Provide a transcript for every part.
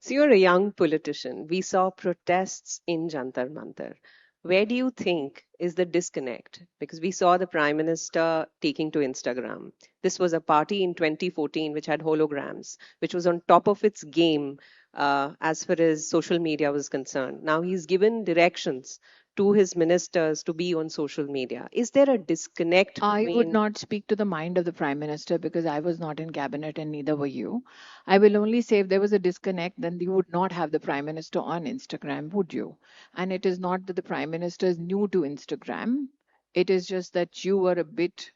So you're a young politician. We saw protests in Jantar Mantar. Where do you think is the disconnect? Because we saw the Prime Minister taking to Instagram. This was a party in 2014 which had holograms, which was on top of its game as far as social media was concerned. Now he's given directions to his ministers to be on social media. Is there a disconnect I would between? not speak to the mind of the Prime Minister because I was not in cabinet and neither were you. I will only say if there was a disconnect, then you would not have the Prime Minister on Instagram, would you? And it is not that the Prime Minister is new to Instagram. It is just that you were a bit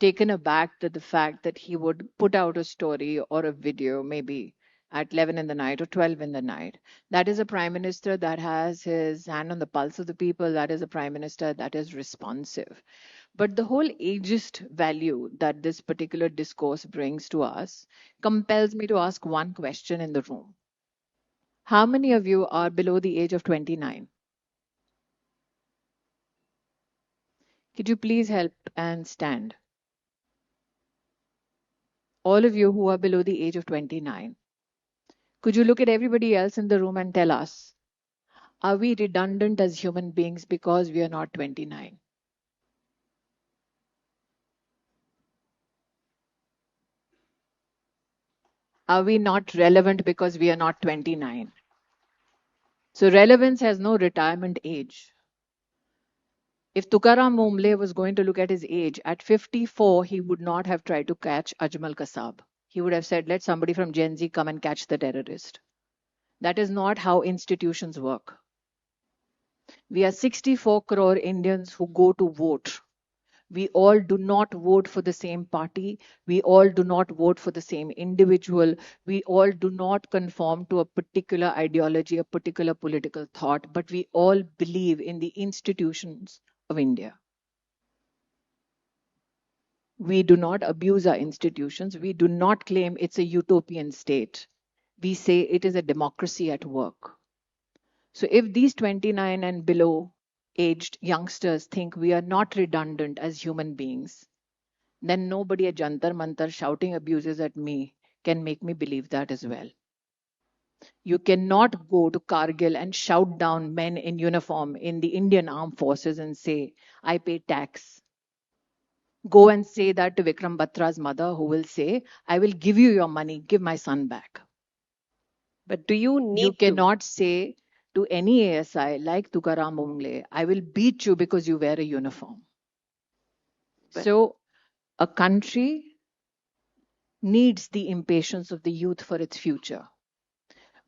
taken aback to the fact that he would put out a story or a video maybe at 11 in the night or 12 in the night. That is a prime minister that has his hand on the pulse of the people. That is a prime minister that is responsive. But the whole ageist value that this particular discourse brings to us compels me to ask one question in the room. How many of you are below the age of 29? Could you please help and stand? All of you who are below the age of 29. Could you look at everybody else in the room and tell us, are we redundant as human beings because we are not 29? Are we not relevant because we are not 29? So relevance has no retirement age. If Tukaram Omble was going to look at his age, at 54, he would not have tried to catch Ajmal Kasab. He would have said, let somebody from Gen Z come and catch the terrorist. That is not how institutions work. We are 64 crore Indians who go to vote. We all do not vote for the same party. We all do not vote for the same individual. We all do not conform to a particular ideology, a particular political thought, but we all believe in the institutions of India. We do not abuse our institutions. We do not claim it's a utopian state. We say it is a democracy at work. So if these 29 and below aged youngsters think we are not redundant as human beings, then nobody at Jantar Mantar shouting abuses at me can make me believe that as well. You cannot go to Kargil and shout down men in uniform in the Indian armed forces and say, I pay tax. Go and say that to Vikram Batra's mother, who will say, I will give you your money, give my son back. But do you You need to? cannot say to any ASI like Tukaram Omble, I will beat you because you wear a uniform. But So a country needs the impatience of the youth for its future,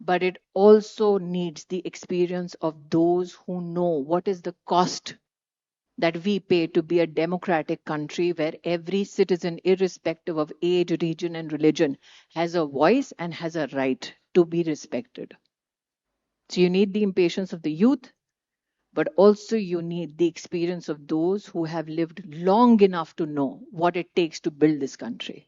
but it also needs the experience of those who know what is the cost that we pay to be a democratic country where every citizen, irrespective of age, region, and religion, has a voice and has a right to be respected. So you need the impatience of the youth, but also you need the experience of those who have lived long enough to know what it takes to build this country.